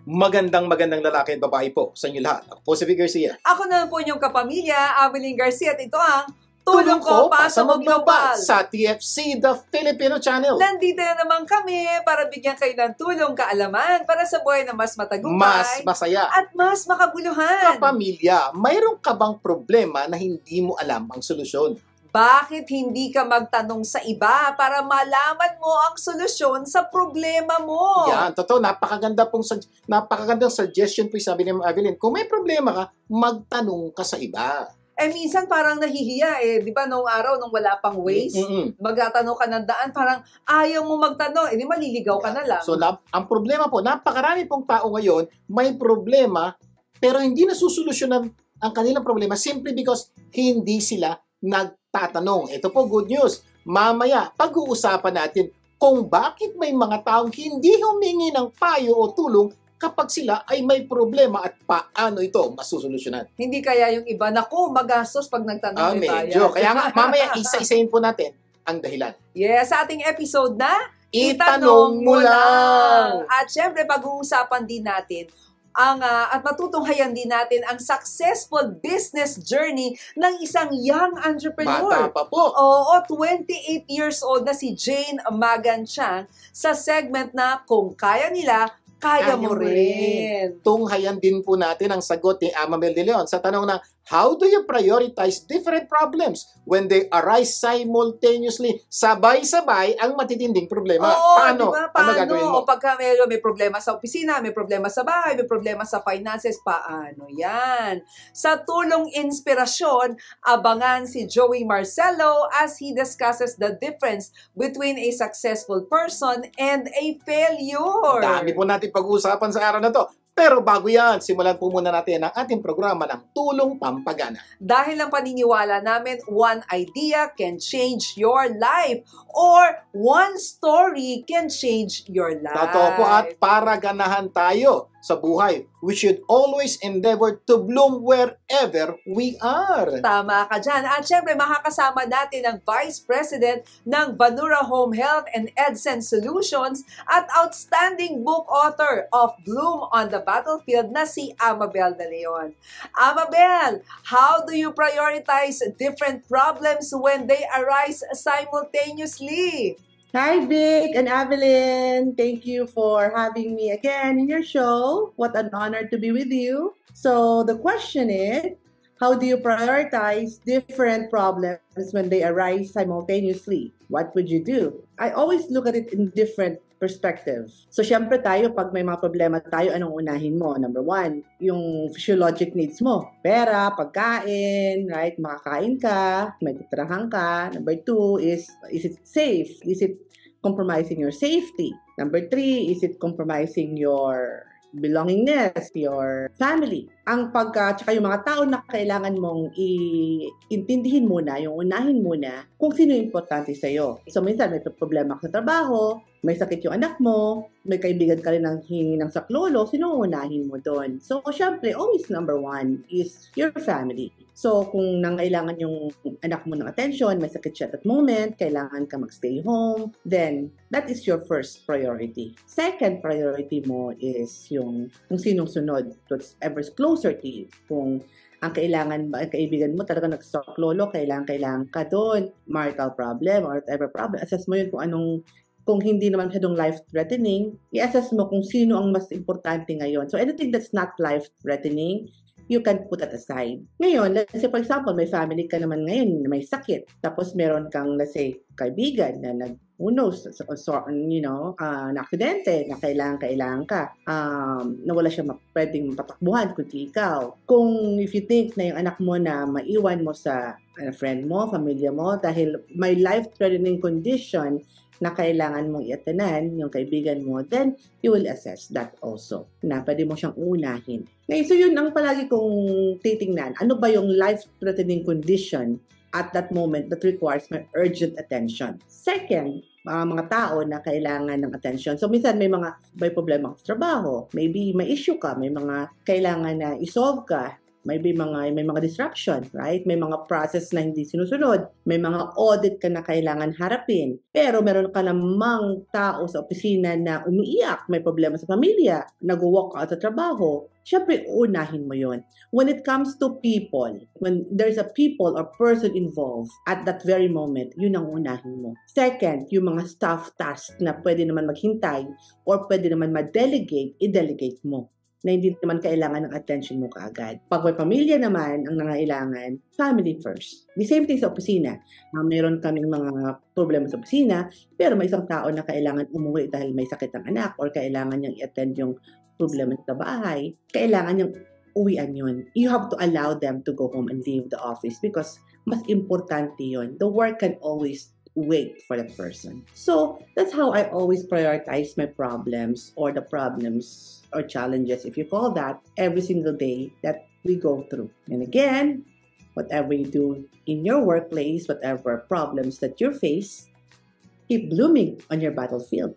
Magandang lalaki at babae po sa inyo lahat. Ako po si Vic Garcia. Ako naman po inyong kapamilya, Ameline Garcia, at ito ang Tulong Ko Pasabog Global sa TFC, The Filipino Channel. Nandito na naman kami para bigyan kayo ng tulong kaalaman para sa buhay na mas matagumpay, mas masaya, at mas makabuluhan. Kapamilya, mayroon ka bang problema na hindi mo alam ang solusyon? Bakit hindi ka magtanong sa iba para malaman mo ang solusyon sa problema mo? Yan, totoo. Napakagandang suggestion po sabi ni Evelyn. Kung may problema ka, magtanong ka sa iba. Minsan parang nahihiya Di ba nung araw, nung wala pang Waze, magtatanong ka ng daan, parang ayaw mo magtanong, di maliligaw ka na lang. So, ang problema po, napakarami pong tao ngayon, may problema, pero hindi nasusolusyonan ang kanilang problema simply because hindi sila nagtatanong. Ito po, good news. Mamaya, pag-uusapan natin kung bakit may mga taong hindi humingi ng payo o tulong kapag sila ay may problema at paano ito masusolusyonan. Hindi kaya yung iba, naku, magastos pag nagtanong may medyo. Kaya nga, mamaya, isa-isahin po natin ang dahilan. Yes, sa ating episode na Itanong Mo Lang! At syempre, pag-uusapan din natin at matutunghayan din natin ang successful business journey ng isang young entrepreneur. Bata pa po. Oo, 28 years old na si Jane Magan Chang sa segment na Kung Kaya Nila, Kaya Mo Rin. Tunghayan din po natin ang sagot ni Amabel De Leon sa tanong na, how do you prioritize different problems when they arise simultaneously? Sabay-sabay ang matitinding problema. Oo, Paano? Diba? Ano gagawin mo? O pagka may problema sa opisina, may problema sa bahay, may problema sa finances, paano yan? Sa tulong inspirasyon, abangan si Joey Marcelo as he discusses the difference between a successful person and a failure. Dami po natin pag-uusapan sa araw na to. Pero bago yan, simulan po muna natin ang ating programa ng Tulong Pampagana. Dahil ang paniniwala namin, one idea can change your life or one story can change your life. Totoo po, at para ganahan tayo sa buhay, we should always endeavor to bloom wherever we are. Tama ka dyan. At syempre, makakasama natin ang Vice President ng Vanura Home Health and EdSense Solutions at outstanding book author of Bloom on the Battlefield na si Amabel De Leon. Amabel, how do you prioritize different problems when they arise simultaneously? Hi, Vic and Evelyn. Thank you for having me again in your show. What an honor to be with you. So the question is, how do you prioritize different problems when they arise simultaneously? What would you do? I always look at it in different perspectives. So, syempre tayo, pag may mga problema tayo, anong unahin mo? Number one, yung physiologic needs mo. Pera, pagkain, right? Makakain ka, may titirahan ka. Number two is it safe? Is it compromising your safety? Number three, is it compromising your belongingness, your family? Ang tsaka yung mga tao na kailangan mong iintindihin muna, yung unahin muna kung sino yung importante sa'yo. So, minsan may problema ka sa trabaho, may sakit yung anak mo, may kaibigan ka rin ng hingi ng saklolo, sino unahin mo doon? So, syempre, always number one is your family. So, kung nangailangan yung anak mo ng attention, may sakit siya at that moment, kailangan ka magstay home, then that is your first priority. Second priority mo is yung kung sinong sunod, whatever's closer to you. Kung ang kaibigan mo talaga nagsaklolo, kailangan ka doon, marital problem or whatever problem, assess mo yun kung hindi naman masyadong life-threatening, i-assess mo kung sino ang mas importante ngayon. So, anything that's not life-threatening, you can put that aside. Ngayon, let's say for example, may family ka naman ngayon na may sakit. Tapos meron kang, let's say, kaibigan na na aksidente na kailangan ka. Na wala siya pwedeng mapatakbuhan kundi ikaw. Kung if you think na yung anak mo na maiwan mo sa friend mo, pamilya mo, dahil may life-threatening condition na kailangan mong i-attend yung kaibigan mo, then you will assess that also. Na pwede mo siyang unahin. Ngayon, so yun ang palagi kong titingnan. Ano ba yung life-threatening condition at that moment that requires my urgent attention? Second, mga tao na kailangan ng attention. So, minsan may problema sa trabaho. Maybe may issue ka, may mga kailangan na isolve ka. may mga disruption, right? May mga process na hindi sinusunod. May mga audit ka na kailangan harapin. Pero meron ka namang tao sa opisina na umiiyak, may problema sa pamilya, nag-walk out sa trabaho. Siyempre, uunahin mo yon. When it comes to people, when there's a people or person involved at that very moment, yun ang unahin mo. Second, yung mga staff task na pwede naman maghintay or pwede naman ma-delegate, i-delegate mo na hindi naman kailangan ng attention mo kaagad. Pag may pamilya naman ang nangailangan, family first. The same thing sa opisina. Meron kaming mga problema sa opisina, pero may isang tao na kailangan umuwi dahil may sakit ang anak or kailangan niyang i-attend yung problema sa bahay, kailangan niyang uwian yun. You have to allow them to go home and leave the office because mas importante yun. The work can always wait for the person. So, that's how I always prioritize my problems or the problems or challenges, if you call that, every single day that we go through. And again, whatever you do in your workplace, whatever problems that you face, keep blooming on your battlefield.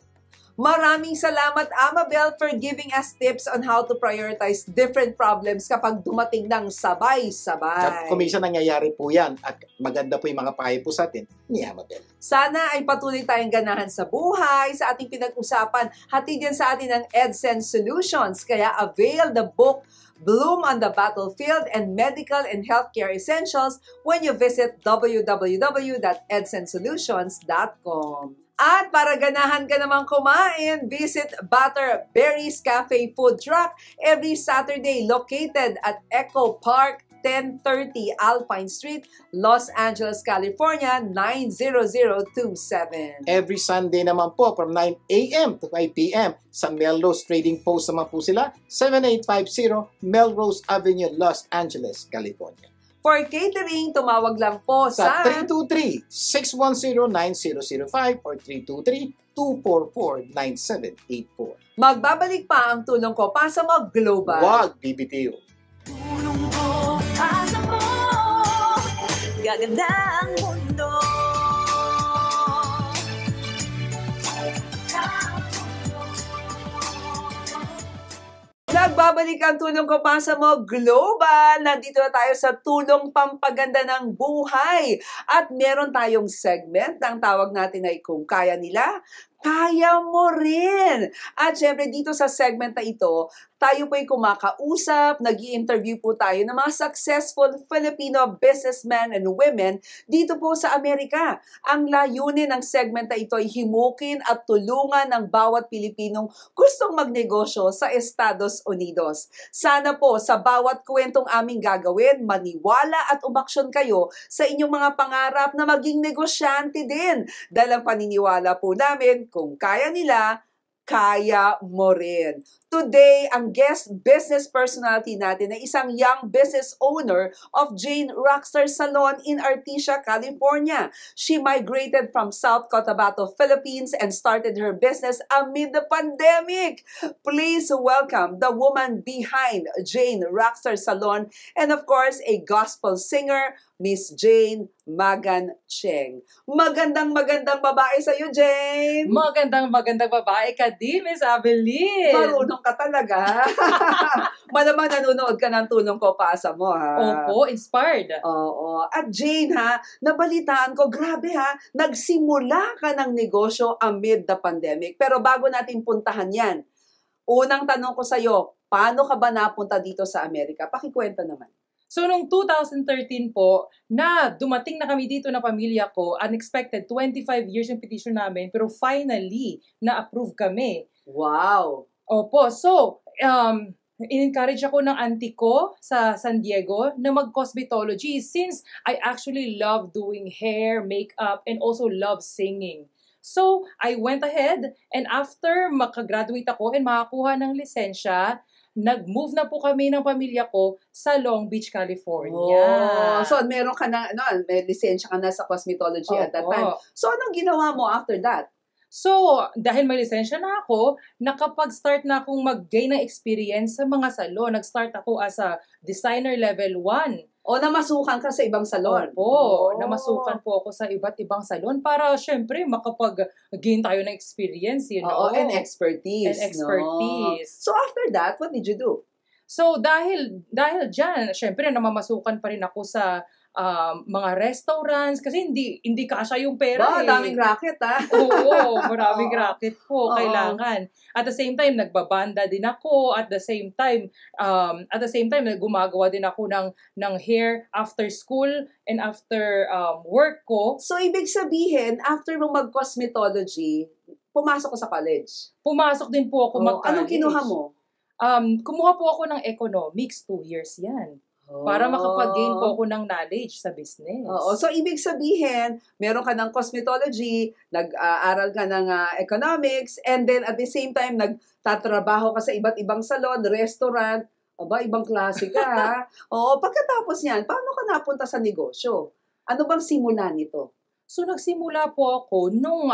Maraming salamat, Amabel, for giving us tips on how to prioritize different problems kapag dumating ng sabay-sabay. Kung minsan nangyayari po yan at maganda po yung mga payo po sa atin ni Amabel. Sana ay patuloy tayong ganahan sa buhay, sa ating pinag-usapan. Hatid yan sa atin ng EdSense Solutions. Kaya avail the book Bloom on the Battlefield and Medical and Healthcare Essentials when you visit www.edsensesolutions.com. At para ganahan ka namang kumain, visit Butterberries Cafe Food Truck every Saturday located at Echo Park, 1030 Alpine Street, Los Angeles, California, 90027. Every Sunday naman po from 9 a.m. to 5 p.m. sa Melrose Trading Post naman po sila, 7850 Melrose Avenue, Los Angeles, California. For catering, tumawag lang po Sa sa 323-610-9005 or 323-244-9784. Magbabalik pa ang tulong ko pa sa mga global. Wag BBTO. Tulong ko pasa mo, gaganda ang mundo. Nagbabalik ang tulong ko pa sa mga global. Nandito na tayo sa tulong pampaganda ng buhay. At meron tayong segment na ang tawag natin ay kung kaya nila, kaya mo rin. At syempre dito sa segment na ito, tayo po'y kumakausap, nag-i-interview po tayo ng mga successful Filipino businessmen and women dito po sa Amerika. Ang layunin ng segment na ito ay himukin at tulungan ng bawat Pilipinong gustong magnegosyo sa Estados Unidos. Sana po sa bawat kwentong aming gagawin, maniwala at umaksyon kayo sa inyong mga pangarap na maging negosyante din. Dahil ang paniniwala po namin, kung kaya nila, kaya mo rin. Today, ang guest business personality natin ay isang young business owner of Jane Rockstar Salon in Artesia, California. She migrated from South Cotabato, Philippines and started her business amid the pandemic. Please welcome the woman behind Jane Rockstar Salon and of course, a gospel singer, Miss Jane Magan Cheng. Magandang babae sa'yo, Jane! Magandang babae ka din, Miss Abeline! Marunong ka talaga. Malamang nanonood ka ng tulong ko pasa mo, ha? Opo, inspired. Oo. At Jane, ha, nabalitaan ko, grabe ha, nagsimula ka ng negosyo amid the pandemic. Pero bago natin puntahan yan, unang tanong ko sa'yo, paano ka ba napunta dito sa Amerika? Pakikwento naman. So, noong 2013 po, na dumating na kami dito na pamilya ko, unexpected, 25 years yung petition namin, pero finally, na-approve kami. Wow! Opo, so, in-encourage ako ng auntie ko sa San Diego na mag-cosmetology since I actually love doing hair, makeup, and also love singing. So, I went ahead, and after makagraduate ako and makakuha ng lisensya, nag-move na po kami ng pamilya ko sa Long Beach, California. Oh, so meron ka na, may lisensya ka na sa cosmetology at that time. So, anong ginawa mo after that? So, dahil may lisensya na ako, nakapag-start na akong mag-gain ng experience sa mga salon. Nag-start ako as a designer level 1. O namasukan ka sa ibang salon? Opo, namasukan po ako sa iba't ibang salon para syempre makapag-gain tayo ng experience, you know. And expertise. And expertise. No? So after that, what did you do? So dahil diyan, syempre namamasukan pa rin ako sa mga restaurants kasi hindi kasya yung pera Ba, daming racket ha. Oo, maraming Oo. racket po Oo. kailangan. At the same time nagbabanda din ako, at the same time gumagawa din ako ng hair after school and after work ko. So, ibig sabihin, after mo mag-cosmetology, pumasok ko sa college. Pumasok din po ako mag-college. Anong kinuha mo? Kumuha po ako ng economics, 2 years yan. Para makapag-gain po ako ng knowledge sa business. Oo. So, ibig sabihin, meron ka ng cosmetology, nag-aaral ka ng economics, and then at the same time, nagtatrabaho ka sa iba't ibang salon, restaurant. Aba, ibang klase ka, ha? Oo. Pagkatapos niyan, paano ka napunta sa negosyo? Ano bang simula nito? So, nagsimula po ako nung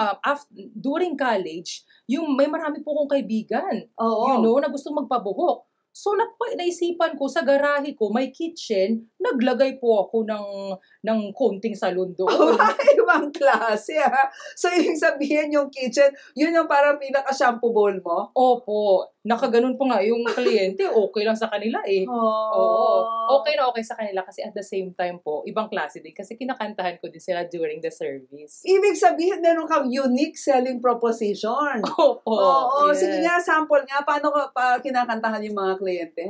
during college, may marami po akong kaibigan, Oo. na gustong magpabuhok. So, naisipan ko, sa garahe ko, may kitchen, naglagay po ako ng konting salon doon. Ibang klase, ha? So, ibig sabihin yung kitchen, yun yung parang pinaka-shampoo bowl mo? Opo, nakaganon po nga yung kliyente, okay lang sa kanila eh. Oo, okay na okay sa kanila kasi at the same time po, ibang klase din kasi kinakantahan ko din sila during the service. Ibig sabihin, meron kang unique selling proposition. Opo. Oo, yes. sige nga, sample nga. Paano ka kinakantahan yung mga kliyente?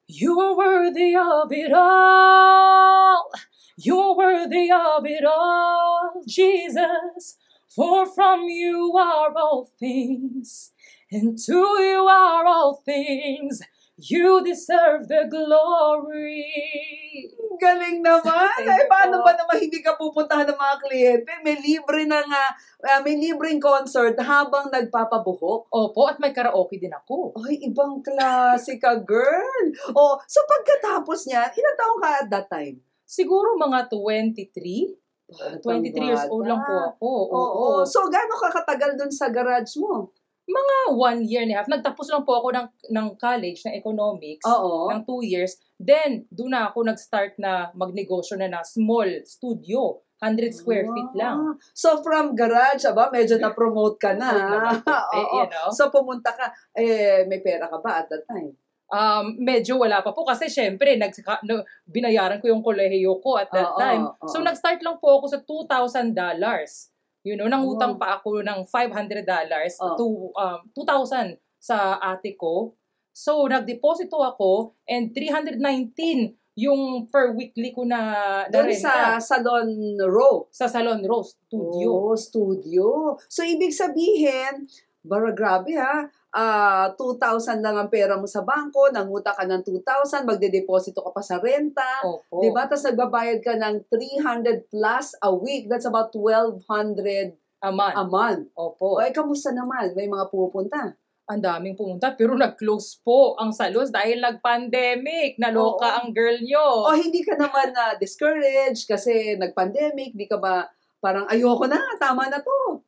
You're worthy of it all. You're worthy of it all, Jesus. For from you are all things, and to you are all things. You deserve the glory. Galing naman. Thank Ay, you paano po. ba naman hindi ka pupuntahan ng mga kliyente? May libreng concert habang nagpapabuhok. Opo, at may karaoke din ako. Ay, ibang klase ka, girl. Oh, so pagkatapos niyan, ilang taong ka at that time? Siguro mga 23. 23 years old lang po ako. Oo. So, gaano ka katagal dun sa garage mo? Mga 1 year and a half. Nagtapos lang po ako ng college, ng economics, Oo. ng 2 years. Then, doon na ako nag-start na magnegosyo na small studio. 100 square feet lang. So, from garage, medyo na-promote ka na. Oo. You know? So, pumunta ka. May pera ka ba at that time? Medyo wala pa po kasi syempre binayaran ko yung kolehiyo ko at that time. So, nag-start lang po ako sa $2,000. Nangutang pa ako ng $500 to $2,000 sa ate ko. So, nagdeposito ako and $319 yung per weekly ko na Doon renta. sa Salon Row. Sa Salon Row Studio. Oh, studio. So, ibig sabihin, grabe ha, 2,000 lang ang pera mo sa bangko, nanguta ka ng 2,000, magde-deposito ka pa sa renta. Opo. Diba? Tapos nagbabayad ka ng 300 plus a week. That's about 1,200 A month. a month. Opo. O, kamusta naman? May mga pupunta? Ang daming pumunta pero nag-close po ang salons dahil nag-pandemic. Naloka Oo. ang girl nyo. O, hindi ka naman discouraged kasi nag-pandemic, di ka ba parang ayoko na, tama na to.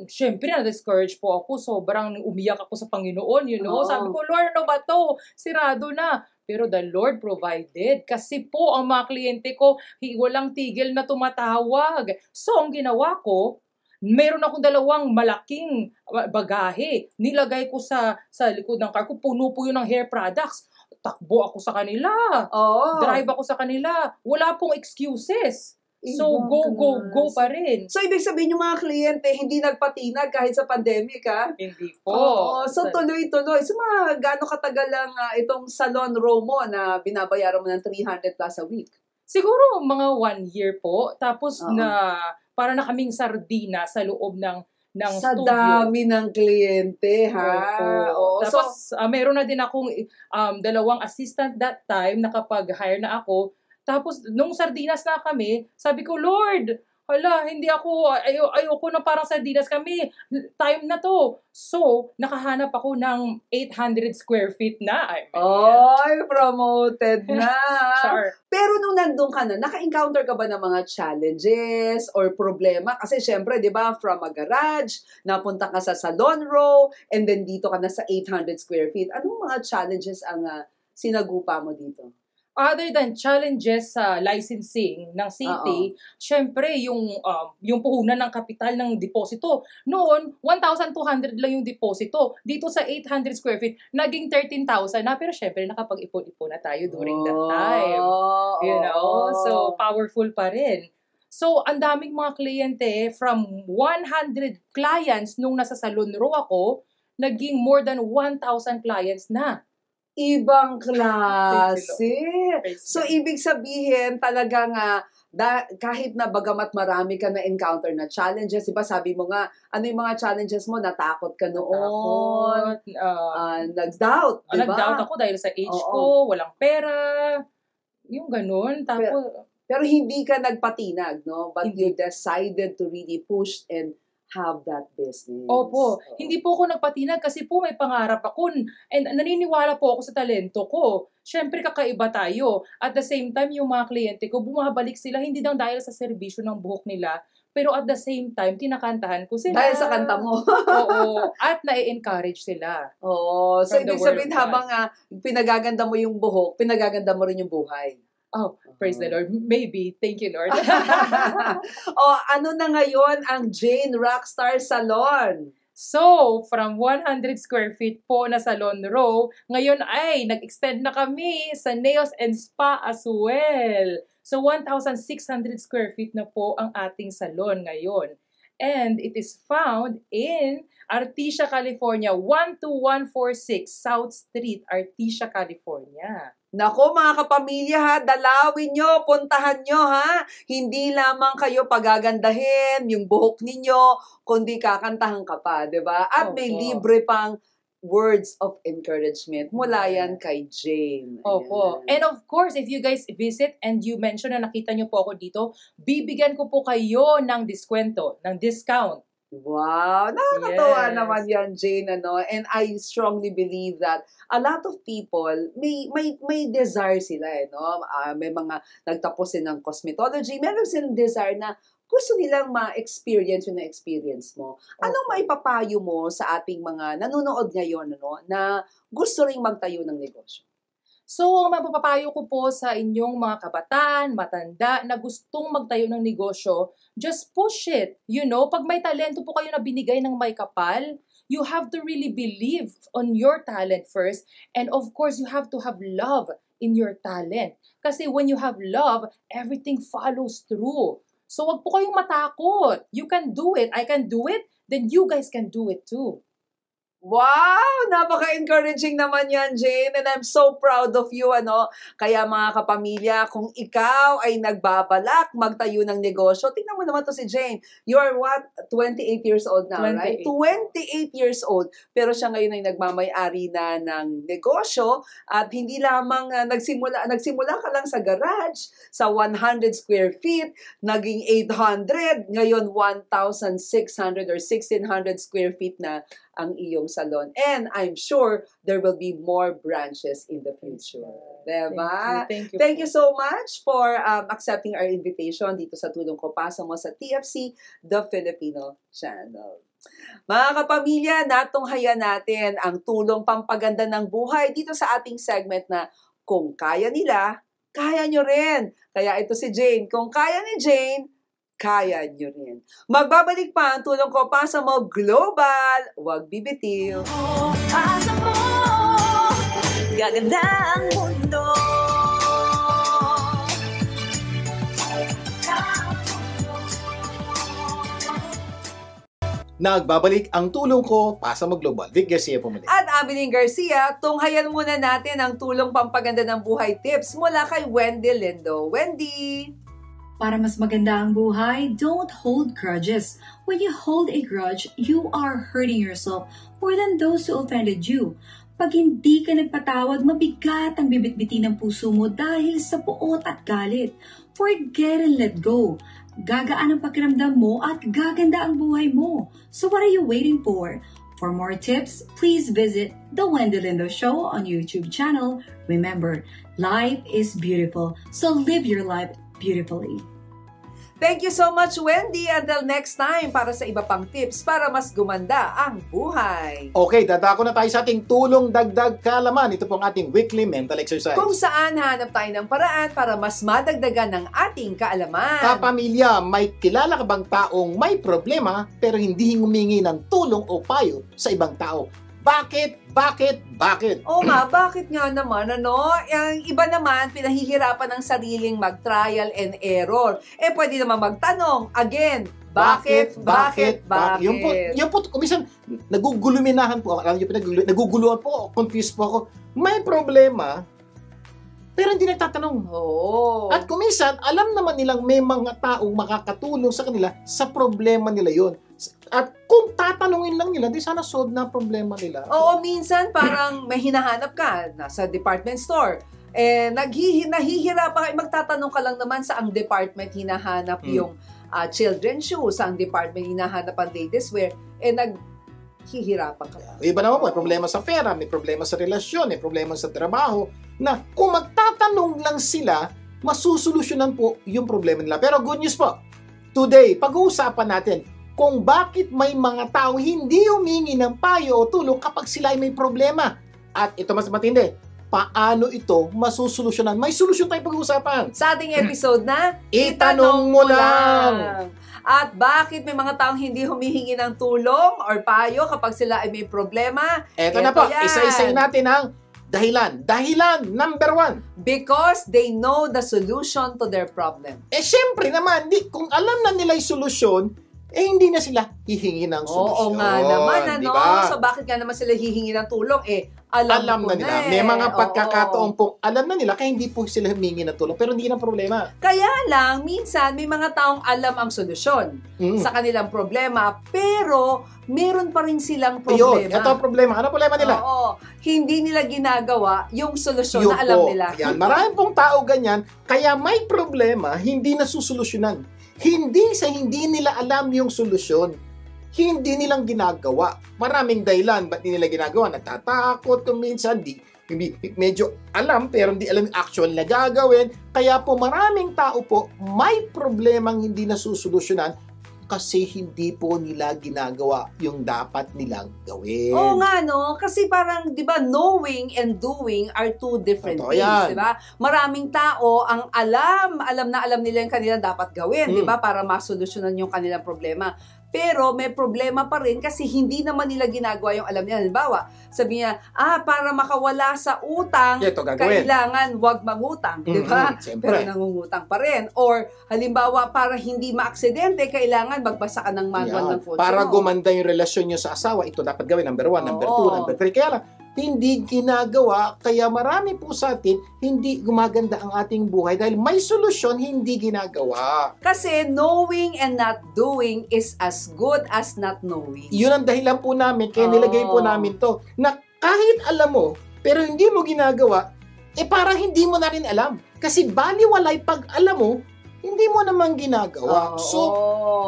Syempre na-discourage po ako. Sobrang umiyak ako sa Panginoon, Oo. Sabi ko, Lord, ano ba to? Sirado na. Pero the Lord provided. Kasi po, ang mga kliyente ko, walang tigil na tumatawag. So, ang ginawa ko, meron akong 2 malaking bagahe. Nilagay ko sa likod ng car ko. Puno po yun ng hair products. Takbo ako sa kanila. Oo. Drive ako sa kanila. Wala pong excuses. So, Ibang go klase. pa rin. So, ibig sabihin yung mga kliyente, hindi nagpatinag kahit sa pandemic, ha? Hindi po. Oo. So, tuloy-tuloy. So, gaano katagal lang itong Salon Row mo na binabayaran mo ng 300 plus a week? Siguro mga 1 year po. Tapos Oo. para na kaming sardina sa loob ng Sa studio. dami ng kliyente, ha? Oo. So, Tapos, meron na din akong 2 assistant that time na kapag hire na ako. Tapos, nung sardinas na kami, sabi ko, Lord, hindi ako, ayoko na parang sardinas kami. Time na to. So, nakahanap ako ng 800 square feet na. Ay, promoted na. Char. Pero nung nandun ka na, naka-encounter ka ba ng mga challenges or problema? Kasi syempre, di ba, from a garage, napunta ka sa Salon Row, and then dito ka na sa 800 square feet. Anong mga challenges ang sinagupa mo dito? other than challenges sa licensing ng city, syempre yung puhunan ng kapital ng deposito. Noon, 1,200 lang yung deposito. Dito sa 800 square feet, naging 13,000 na. Pero syempre, nakapag-ipon-ipon na tayo during that time. You know? So, powerful pa rin. So, ang daming mga kliyente, from 100 clients nung nasa Salon Row ako, naging more than 1,000 clients na. Ibang klase. So, ibig sabihin, talagang kahit na bagamat marami ka na-encounter na challenges, diba sabi mo nga, ano yung mga challenges mo? Natakot ka noon. Nag-doubt, diba? Nag-doubt ako dahil sa age ko, walang pera, yung ganun. Tapos, pero hindi ka nagpatinag, no? But you decided to really push and have that business. Opo. Hindi po ako nagpatinag kasi po may pangarap ako and naniniwala po ako sa talento ko. Siyempre kakaiba tayo. At the same time, yung mga kliyente ko, bumabalik sila hindi lang dahil sa serbisyo ng buhok nila, pero at the same time, kinakantahan ko sila. Dahil sa kanta mo. Oo. At na-encourage sila. Oo. So, ibig sabihin, habang pinagaganda mo yung buhok, pinagaganda mo rin yung buhay. Oh, praise the Lord. Maybe. Thank you, Lord. Ano na ngayon ang Jane Rockstar Salon? So, from 100 square feet po na Salon Row, ngayon ay nag-extend na kami sa Nails and Spa as well. So, 1,600 square feet na po ang ating salon ngayon. And it is found in Artesia, California, 12146 South Street, Artesia, California. Nako mga kapamilya ha, dalawin nyo, puntahan nyo ha. Hindi lamang kayo pagagandahin yung buhok ninyo, kundi kakantahan ka pa, di ba? At may libre pang words of encouragement mula yan kay Jane. Opo. And of course, if you guys visit and you mention na nakita nyo po ako dito, bibigyan ko po kayo ng diskwento, ng discount. Wow! Nakakatawa naman yan, Jane, ano? And I strongly believe that a lot of people, may desire sila, no? May mga nagtapos din ng cosmetology, meron silang desire na gusto nilang ma-experience yung na-experience mo. Anong maipapayo mo sa ating mga nanonood ngayon, ano, na gusto ring magtayo ng negosyo? So, ang mapapayo ko po sa inyong mga kabataan, matanda, na gustong magtayo ng negosyo, just push it. You know, pag may talento po kayo na binigay ng may kapal, you have to really believe on your talent first. And of course, you have to have love in your talent. Kasi when you have love, everything follows through. So, wag po kayong matakot. You can do it. I can do it. Then you guys can do it too. Wow! Napaka-encouraging naman yan, Jane. And I'm so proud of you, ano. Kaya mga kapamilya, kung ikaw ay nagbabalak magtayo ng negosyo, tingnan mo naman to si Jane. You are what? 28 years old now, 28. Right? 28 years old. Pero siya ngayon ay nagmamay-ari na ng negosyo at hindi lamang nagsimula ka lang sa garage, sa 100 square feet, naging 800, ngayon 1,600 or 1,600 square feet na ang iyong salon. And I'm sure there will be more branches in the future. Diba? Thank you so much for accepting our invitation dito sa Tulong Ko Pasa Mo sa TFC, The Filipino Channel. Mga kapamilya, natunghayan natin ang tulong pampaganda ng buhay dito sa ating segment na kung kaya nila, kaya nyo rin. Kaya ito si Jane. Kung kaya ni Jane, kaya nyo rin. Magbabalik pa ang Tulong Ko Pasa Mo Global. Huwag bibitiw. Pasa mo, gaganda ang mundo. Nagbabalik ang Tulong Ko Pasa Mo Global. Vic Garcia pumuli. At Abiling Garcia, tunghayan muna natin ang tulong pampaganda ng buhay tips mula kay Wendy Lindo. Wendy! Para mas maganda ang buhay, don't hold grudges. When you hold a grudge, you are hurting yourself more than those who offended you. Pag hindi ka nagpatawad, mabigat ang bibitbitin ng puso mo dahil sa puot at galit. Forget and let go. Gagaan ang pakiramdam mo at gaganda ang buhay mo. So what are you waiting for? For more tips, please visit The Wendy Lindo Show on YouTube channel. Remember, life is beautiful, so live your life beautifully. Thank you so much, Wendy. Until next time, para sa iba pang tips para mas gumanda ang buhay. Okay, dadako na tayo sa ating tulong dagdag kaalaman. Ito pong ating weekly mental exercise. Kung saan hanap tayo ng paraan para mas madagdagan ng ating kaalaman. Kapamilya, may kilala ka bang taong may problema pero hindi humingi ng tulong o payo sa ibang tao? Bakit? Bakit? Oo nga, bakit nga naman, ano? Ang iba naman, pinahihirapan ng sariling mag-trial and error. Pwede naman magtanong, again, bakit? Yung po, kumisan, naguguluminahan po ako. Alam niyo, naguguluhan po ako, confused po ako. May problema, pero hindi nagtatanong. Oo. At kumisan, alam naman nilang may mga taong makakatulong sa kanila sa problema nila yon. At kung tatanungin lang nila, di sana solve na ang problema nila. Oo, minsan parang may hinahanap ka, nasa department store. Nahihirapan ka, magtatanong ka lang naman sa ang department hinahanap yung children's shoes, sa ang department hinahanap ang ladies wear, naghihirapan ka. Iba naman po, may problema sa pera, may problema sa relasyon, may problema sa trabaho, na kung magtatanong lang sila, masusolusyonan po yung problema nila. Pero good news po, today, pag-uusapan natin kung bakit may mga tao hindi humingi ng payo o tulong kapag sila ay may problema. At ito mas matindi, paano ito masusolusyonan? May solusyon tayong pag-uusapan. Sa ating episode na Itanong Mo Lang. At bakit may mga taong hindi humihingi ng tulong or payo kapag sila ay may problema? Ito na po, yan. isa-isayin natin ang dahilan. Dahilan, number 1. Because they know the solution to their problem. Syempre naman, kung alam na nila yung solusyon, hindi na sila hihingi ng solusyon. Oo nga naman, ano? Diba? So, bakit nga naman sila hihingi ng tulong? Alam na ko nila. na May mga Oo. pagkakataon pong alam na nila, kaya hindi po sila humingi ng tulong. Pero hindi na problema. Kaya lang, minsan, may mga taong alam ang solusyon sa kanilang problema, pero meron pa rin silang Ayun, problema. ito ang problema. Ano problema nila? Oo. Hindi nila ginagawa yung solusyon Yun na alam po. nila. Yan. Maraming pong tao ganyan, kaya may problema, hindi nasusolusyonan. Hindi nila alam yung solusyon. Hindi nilang ginagawa. Maraming dahilan, ba't hindi nila ginagawa? Natatakot kung minsan, medyo alam, pero hindi alam yung actual na gagawin. Kaya po maraming tao po, may problemang hindi nasusolusyonan kasi hindi po nila ginagawa yung dapat nilang gawin. Oo nga, no? Kasi parang, di ba, knowing and doing are two different Totoo things, yan. di ba? Maraming tao, ang alam nila yung kanilang dapat gawin, di ba? Para masolusyonan yung kanilang problema. Pero may problema pa rin kasi hindi naman nila ginagawa yung alam nila. Halimbawa, sabi niya, para makawala sa utang, Ito gagawin. kailangan wag mangutang, di ba? Siyempre. Pero nangungutang pa rin. Or, halimbawa, para hindi maaksidente, kailangan magbasa ka ng manual Yan. ng kotse Para mo. gumanda yung relasyon nyo sa asawa, ito dapat gawin. Number 1, number 2, Oo. number 3. Kaya lang, hindi ginagawa, kaya marami po sa atin, hindi gumaganda ang ating buhay dahil may solusyon, hindi ginagawa. Kasi knowing and not doing is as good as not knowing. Yun ang dahilan po namin, kaya Oo. nilagay po namin to, na kahit alam mo, pero hindi mo ginagawa, parang hindi mo na rin alam. Kasi baliwalay pag alam mo, hindi mo naman ginagawa. Oo. So,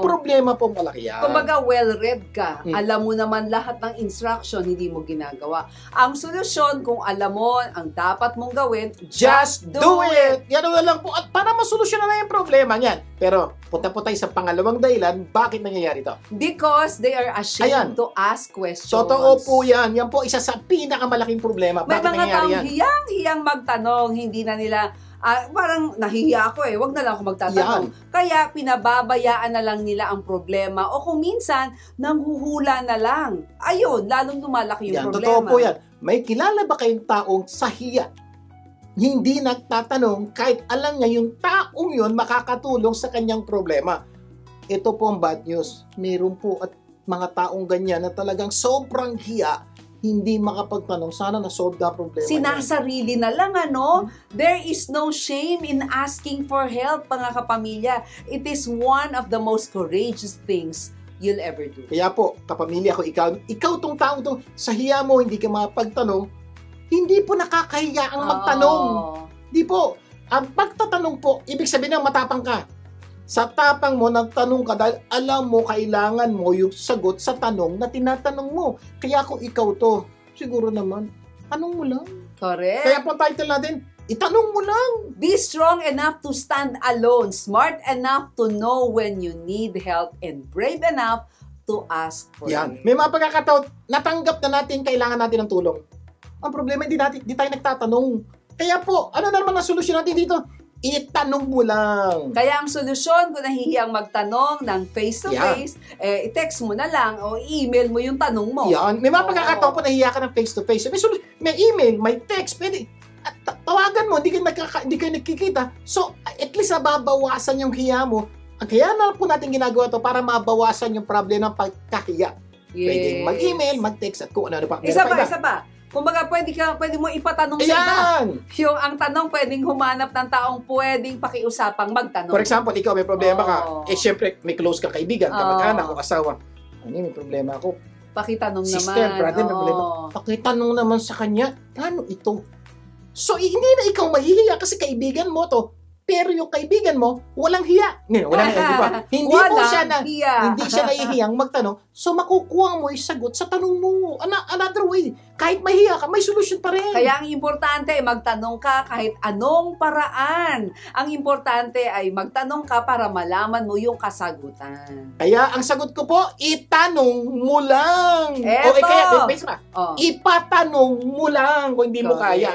problema po malaki yan. Kumbaga, well-read ka. Mm. Alam mo naman lahat ng instruction, hindi mo ginagawa. Ang solusyon, kung alam mo ang dapat mong gawin, Just do it! Yan na lang po. At para masolusyonan na yung problema niyan. Pero, punta po tayo sa pangalawang dahilan, bakit nangyayari ito? Because they are ashamed Ayan. to ask questions. Totoo po yan. Yan po isa sa pinakamalaking problema. May Bakit mga nangyayari taong yan? hiyang magtanong, hindi na nila, parang nahihiya ako wag na lang ako magtatanong. Kaya pinababayaan na lang nila ang problema o kung minsan, nanghuhula na lang. Ayun, lalong lumalaki yung Yan, problema. totoo po yan. May kilala ba kayong taong sa hiya? Hindi nagtatanong kahit alam niya yung taong yun makakatulong sa kanyang problema. Ito po ang bad news. Meron po at mga taong ganyan na talagang sobrang hiya, hindi makapagtanong, sana na-solve na problema niya. Sinasarili na lang, ano? There is no shame in asking for help, mga kapamilya. It is one of the most courageous things you'll ever do. Kaya po, kapamilya ko, ikaw tong taong tong sa hiya mo, hindi ka makapagtanong, hindi po nakakahiya ang magtanong. Di po. Ang pagtatanong po, ibig sabihin na matapang ka. Sa tapang mo, nagtanong ka dahil alam mo, kailangan mo yung sagot sa tanong na tinatanong mo. Kaya kung ikaw to, siguro naman, tanong mo lang. Correct. Kaya po title natin, Itanong mo lang. Be strong enough to stand alone, smart enough to know when you need help, and brave enough to ask for Yan. it. May mga pagkakataon, natanggap na natin, kailangan natin ng tulong. Ang problema, hindi tayo nagtatanong. Kaya po, ano naman ang solusyon natin dito? Itanong mo lang. Kaya ang solusyon, kung nahihiyang magtanong ng face-to-face, i-text mo na lang o i-email mo yung tanong mo. Yan. May mga Oo. pagkakataon po nahiya ka ng face-to-face. May email, may text, pwede. At tawagan mo, hindi kayo nagkikita. So, at least nababawasan yung hiya mo. Kaya na po natin ginagawa to para mabawasan yung problem ng pagkahiya. Pwede mag-email, mag-text, at kung ano pa. Isa pa. Kumbaga, pwede mo ipatanong sa iba. Ayan! Yung ang tanong, pwedeng humanap ng taong pwedeng pakiusapang magtanong. For example, ikaw may problema ka. Oo. Syempre, may close ka kaibigan, Oo. kamag-anak o asawa. May problema ako. Pakitanong Sister, naman. brother, may Oo. problema. Pakitanong naman sa kanya, paano ito? So, hindi na ikaw mahihiya kasi kaibigan mo to. Pero yung kaibigan mo, walang hiya. Walang hiya, di ba? Hindi siya nahihiyang magtanong. So, makukuha mo yung sagot sa tanong mo. Another way. Kahit mahiya ka, may solusyon pa rin. Kaya ang importante, magtanong ka kahit anong paraan. Ang importante ay magtanong ka para malaman mo yung kasagutan. Kaya ang sagot ko po, itanong mo lang. Eto! Ipatanong mo lang kung hindi mo Correct. kaya.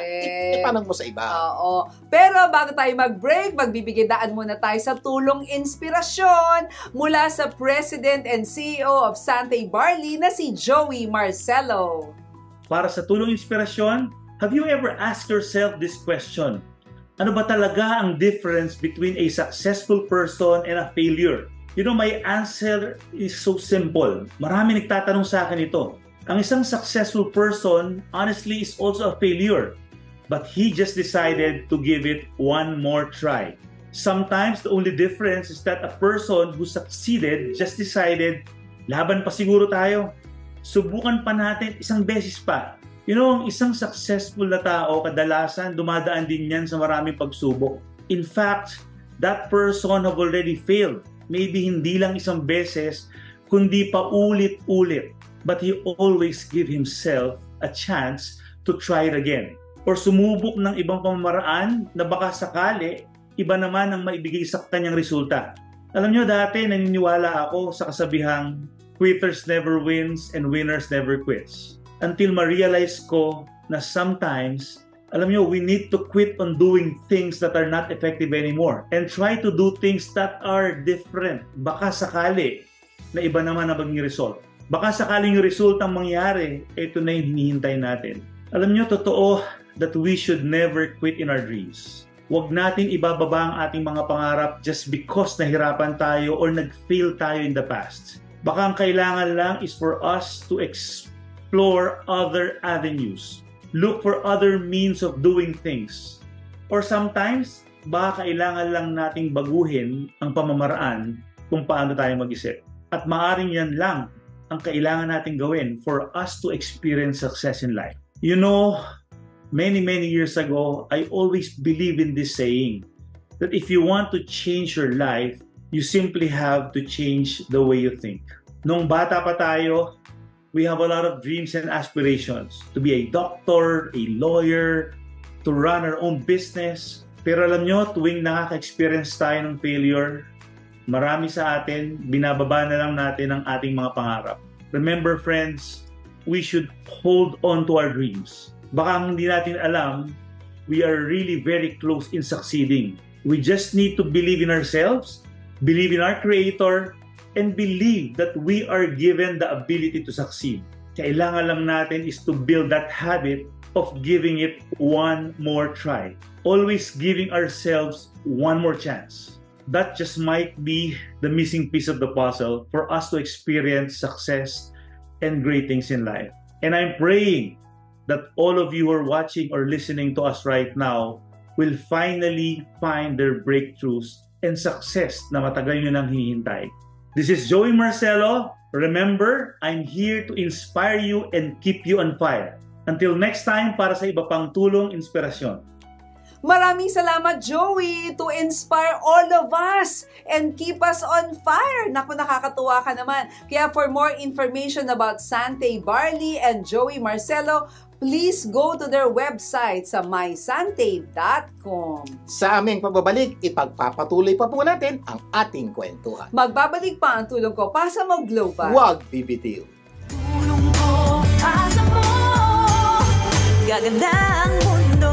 Itanong mo sa iba. Oo. Pero bago tayo mag-break, magbibigay-daan muna tayo sa tulong inspirasyon mula sa President and CEO of Santay Barley na si Joey Marcelo. Para sa tulong inspirasyon, have you ever asked yourself this question? Ano ba talaga ang difference between a successful person and a failure? You know, my answer is so simple. Marami nagtatanong sa akin ito. Ang isang successful person, honestly, is also a failure. But he just decided to give it one more try. Sometimes, the only difference is that a person who succeeded just decided, laban pa siguro tayo. Subukan pa natin isang beses pa. You know, ang isang successful na tao, kadalasan dumadaan din yan sa maraming pagsubok. In fact, that person have already failed. Maybe hindi lang isang beses, kundi pa ulit-ulit. But he always give himself a chance to try it again. Or sumubok ng ibang pamamaraan na baka sakali, iba naman ang maibigay sa kanyang resulta. Alam nyo, dati naniniwala ako sa kasabihang, quitters never wins and winners never quits. Until ma-realize ko na sometimes, alam nyo, we need to quit on doing things that are not effective anymore and try to do things that are different. Baka sakali na iba naman ang maging result. Baka sakaling yung result ang mangyari, ito na yung hinihintay natin. Alam nyo, totoo that we should never quit in our dreams. Huwag natin ibababa ang ating mga pangarap just because nahirapan tayo or nag-fail tayo in the past. Baka ang kailangan lang is for us to explore other avenues. Look for other means of doing things. Or sometimes, baka kailangan lang nating baguhin ang pamamaraan kung paano tayo mag-isip. At maaring yan lang ang kailangan nating gawin for us to experience success in life. You know, many years ago, I always believe in this saying that if you want to change your life, you simply have to change the way you think. Nung bata pa tayo, we have a lot of dreams and aspirations to be a doctor, a lawyer, to run our own business. Pero alam nyo, tuwing nakaka-experience tayo ng failure, marami sa atin, binababa na lang natin ang ating mga pangarap. Remember friends, we should hold on to our dreams. Baka hindi natin alam, we are really very close in succeeding. We just need to believe in ourselves, believe in our Creator, and believe that we are given the ability to succeed. Kailangan lang natin is to build that habit of giving it one more try. Always giving ourselves one more chance. That just might be the missing piece of the puzzle for us to experience success and great things in life. And I'm praying that all of you who are watching or listening to us right now will finally find their breakthroughs and success na matagal nyo nang hinihintay. This is Joey Marcelo. Remember, I'm here to inspire you and keep you on fire. Until next time, para sa iba pang tulong, inspirasyon. Maraming salamat, Joey, to inspire all of us and keep us on fire. Naku, nakakatuwa ka naman. Kaya for more information about Santay Barley and Joey Marcelo, please go to their website sa mysantave.com. Sa aming pagbabalik, ipagpapatuloy pa po natin ang ating kwentuhan. Magbabalik pa ang tulong ko para sa mag-global. Huwag bibitiw. Tulong ko asa mo, gaganda ang mundo.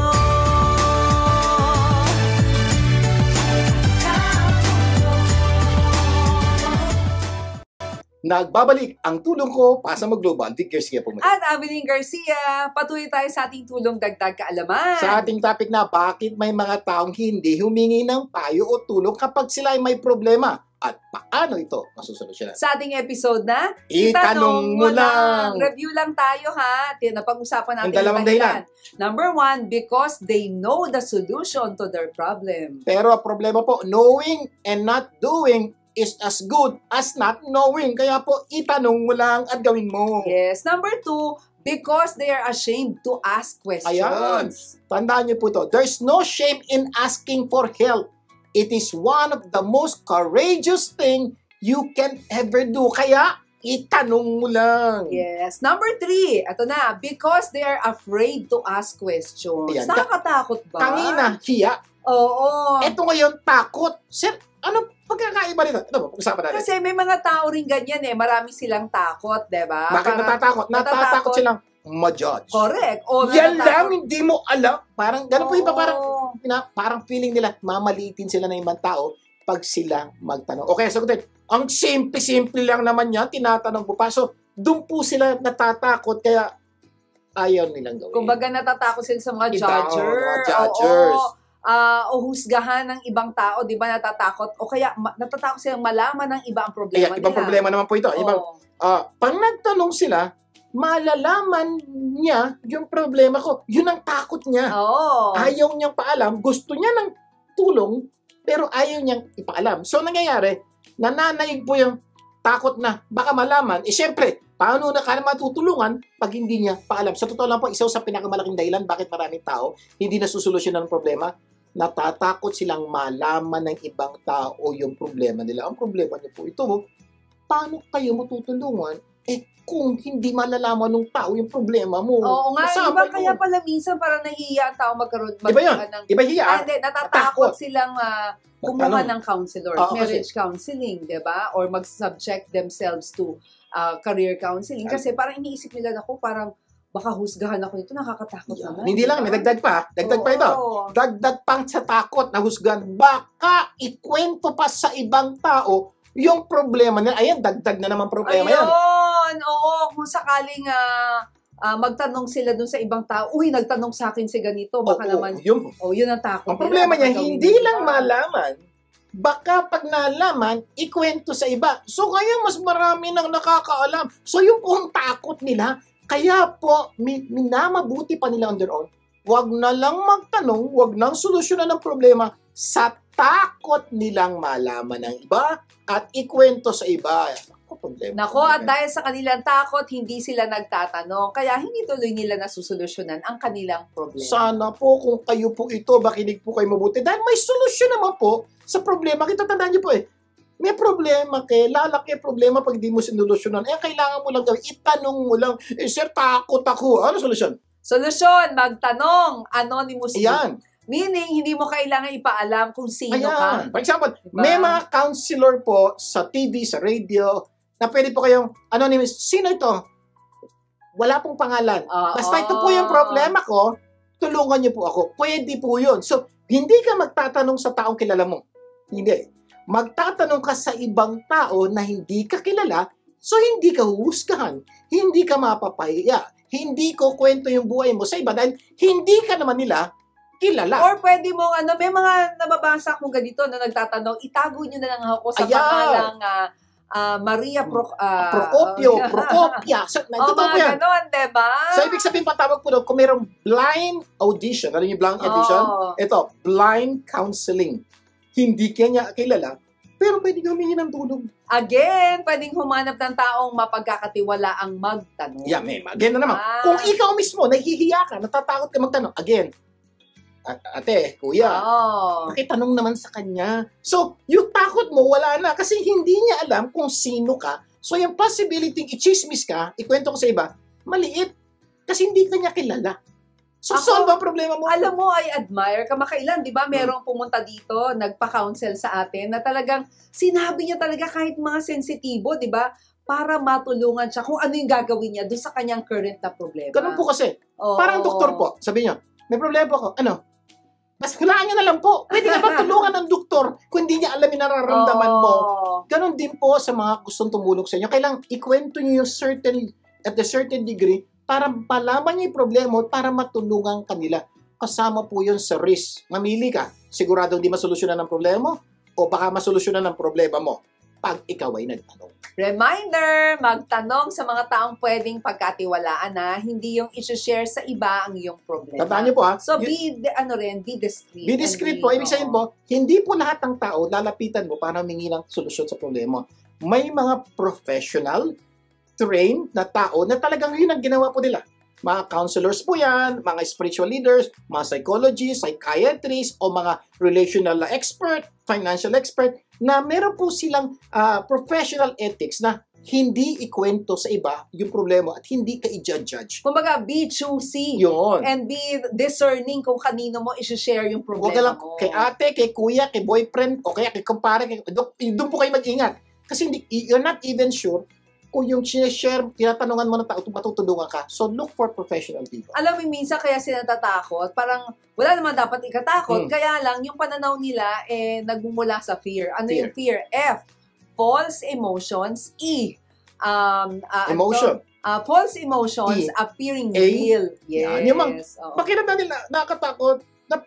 Nagbabalik ang tulong ko para sa mag-global. Vic Garcia po muli. At Abilene Garcia, patuloy tayo sa ating tulong dagdag kaalaman. Sa ating topic na bakit may mga taong hindi humingi ng payo o tulong kapag sila ay may problema at paano ito masusolusyonan. Sa ating episode na, Itanong mo lang. Review lang tayo ha. Napag-usapan natin Ang dalawang dahilan. Number 1, because they know the solution to their problem. Pero ang problema po, knowing and not doing is as good as not knowing. Kaya po, itanong mo lang at gawin mo. Yes. Number 2, because they are ashamed to ask questions. Ayan. Tandaan niyo po ito. There's no shame in asking for help. It is one of the most courageous thing you can ever do. Kaya, itanong mo lang. Yes. Number 3, ito na, because they are afraid to ask questions. Ayan. Nakakatakot ba? Tangina, hiya. Oo. Ito ngayon, takot. Sir, ano pagkakaiba nito? Ito, pag-usapan natin. Kasi may mga tao rin ganyan eh. Marami silang takot, diba? Bakit Parang natatakot? Natatakot silang ma-judge. Correct. O, Yan natatakot. lang, hindi mo alam. Parang, ganun po iba, Oo. parang feeling nila, mamalitin sila ng ibang tao pag sila magtanong. Okay, sagutin. Ang simple-simple lang naman yan, tinatanong po pa. So, doon po sila natatakot, kaya ayaw nilang gawin. Kumbaga natatakot sila sa mga Iba, judger. mga judgers. Oo. O husgahan ng ibang tao, di ba natatakot? O kaya natatakot silang malaman ng iba ang problema Ayan, ibang nila. problema naman po ito. Oo. Ibang, pag nagtanong sila, malalaman niya yung problema ko. Yun ang takot niya. Oo. Ayaw niyang paalam. Gusto niya ng tulong, pero ayaw niyang ipaalam. So, nangyayari, nananaig po yung takot na baka malaman. Eh, syempre, paano na kaya matutulungan pag hindi niya paalam? Sa totoo lang po, isa sa pinakamalaking dahilan bakit maraming tao hindi nasusolusyonan ng problema, natatakot silang malaman ng ibang tao yung problema nila. Ang problema niyo po ito, paano kayo matutulungan kung hindi malalaman ng tao yung problema mo? Oo nga, Kasama iba kaya yun. pala minsan parang nahihiya ang tao magkaroon Iba yun. ng... Iba hiya. Hindi, natatakot Takot. silang kumuha Magtanong. ng counselor, Oo, marriage counseling, di ba? Or mag-subject themselves to career counseling. Kasi parang iniisip nila ako, parang baka husgahan ako nito, nakakatakot naman. Hindi lang, may dagdag pa. Dagdag pa ito. Oo. Dagdag pang sa takot na husgan. Baka ikwento pa sa ibang tao yung problema nila. Ayan, dagdag na naman problema yan. Ayun, oo. Kung sakaling magtanong sila dun sa ibang tao, uy, nagtanong sa akin si ganito, baka Oo, naman, yun. yun ang takot. Ang problema niya, Baka gawin hindi nila. lang malaman. Baka pag nalaman, ikwento sa iba. So, kaya mas marami nang nakakaalam. So, yung po ang takot nila. Kaya po, minamabuti pa nila on their own. Huwag na lang magtanong, huwag nang solusyonan ng problema sa takot nilang malaman ng iba at ikwento sa iba. Problema. Nako, at dahil sa kanilang takot, hindi sila nagtatanong. Kaya hindi tuloy nila nasusolusyonan ang kanilang problema. Sana po kung kayo po ito, makinig po kayo mabuti. Dahil may solusyon naman po sa problema. Kita tandaan niyo po may problema lalaki problema pag di mo sinulusyonan. Kailangan mo lang gawin. Itanong mo lang, sir, takot ako. Ano solusyon? Solusyon, magtanong, anonymously. Ayan. Meaning, hindi mo kailangan ipaalam kung sino ka. Ayan. For example, Diba? may mga counselor po sa TV, sa radio, na pwede po kayong anonymous. Sino ito? Wala pong pangalan. Basta ito po yung problema ko, tulungan niyo po ako. Pwede po yun. So, hindi ka magtatanong sa taong kilala mo. Hindi. Magtatanong ka sa ibang tao na hindi ka kilala, so hindi ka huhusgahan. Hindi ka mapapahiya. Hindi ko kwento yung buhay mo sa iba dahil hindi ka naman nila kilala. Or pwede mo, may mga nababasa akong ganito na nagtatanong, itago nyo na lang ako sa Ayan. pangalang Maria Procopia. So, O totoo po yan. mga ganon, diba? So, ibig sabihin patawag po doon, kung mayroong blind audition, ano yung blind audition? Oo. Ito, blind counseling. Hindi kanya kilala, pero pwede ka humingi ng tulong. Again, pwedeng humanap ng taong mapagkakatiwala ang magtanong. Yeah, again na naman. Kung ikaw mismo, nahihiya ka, natatakot ka magtanong, again, ate, kuya, pakitanong naman sa kanya. So, yung takot mo, wala na. Kasi hindi niya alam kung sino ka. So, yung possibility, i-chismis ka, ikwento ko sa iba, maliit. Kasi hindi ka niya kilala. So, solve ang problema mo. Alam mo, I admire. Kamakailan, di ba, merong pumunta dito, nagpa-counsel sa atin, na talagang sinabi niya talaga kahit mga sensitibo, di ba, para matulungan siya kung ano yung gagawin niya doon sa kanyang current na problema. Ganun po kasi. Oo. Parang doktor po, sabi niya, may problema po ako. Ano? Mas hulaan niya na lang po. Pwede ka ba tulungan ng doktor kung hindi niya alam yung nararamdaman mo? Ganon din po sa mga gustong tumulong sa inyo. Kailangan ikwento niyo yung at a certain degree para malaman niyo yung problema mo para matulungan kanila. Kasama po yun sa risk. Mamili ka. Sigurado hindi masolusyonan ng problema mo o baka masolusyonan ng problema mo pag ikaw ay nagtanong. Reminder, magtanong sa mga taong pwedeng pagkatiwalaan na hindi yung isi-share sa iba ang iyong problema. Tandaan niyo po ha. So, be discreet. Be discreet po. Ibig sabihin po, hindi po lahat ng tao lalapitan mo para humingi ng solusyon sa problema. May mga professional, trained na tao na talagang yun ang ginawa po nila. Mga counselors po yan, mga spiritual leaders, mga psychologists, psychiatrists, o mga relational expert, financial expert, na meron po silang professional ethics na hindi ikwento sa iba yung problema at hindi ka i-judge. Kumbaga, be choosy. Yun. And be discerning kung kanino mo isi-share yung problema Huwag ka lang mo. kay ate, kay kuya, kay boyfriend, o kaya kay kumpare, doon po kayo mag-ingat. Kasi you're not even sure kung yung share, tinatanungan mo ng tao, matutulungan ka. So, look for professional people. Alam mo, minsan kaya sila natatakot, parang wala naman dapat ikatakot, kaya lang yung pananaw nila nagmumula sa fear. Ano Fear. yung fear? F, false emotions. E, Emotion. false emotions E, appearing A, real. Yes. yan. Yung Oo. Pakiramdam nila, nakakatakot, na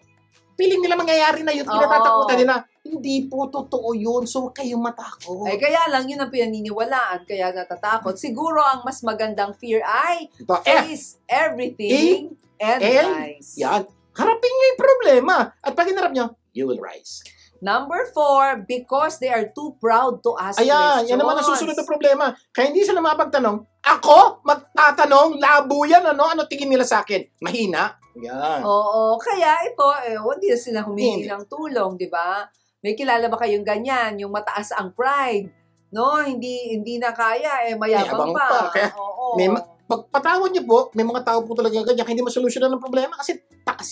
feeling nila mangyayari na yun, kinatatakutan nila. Hindi po totoo yun, so kayong matakot. Ay, kaya lang yun ang pinaniniwalaan, kaya natatakot. Siguro ang mas magandang fear ay Ito, F. face everything and L, rise. yan. Harapin nyo yung problema. At pag hinarap nyo, you will rise. Number 4, because they are too proud to ask Ayan, questions. yan naman ang susunod na problema. Kaya hindi sila mapagtanong, ako, magtatanong, labo yan, ano tingin nila sa akin? Mahina? Yan. Oo, kaya ito, hindi na sila humingi Hindi. ng tulong, di ba? May kilala ba kayong ganyan, yung mataas ang pride, no? Hindi na kaya, mayabang Mayabang pa. pa, kaya Oo. Pagpatawad niyo po, may mga tao po talaga ganyan, hindi masolusyonan ng problema kasi taas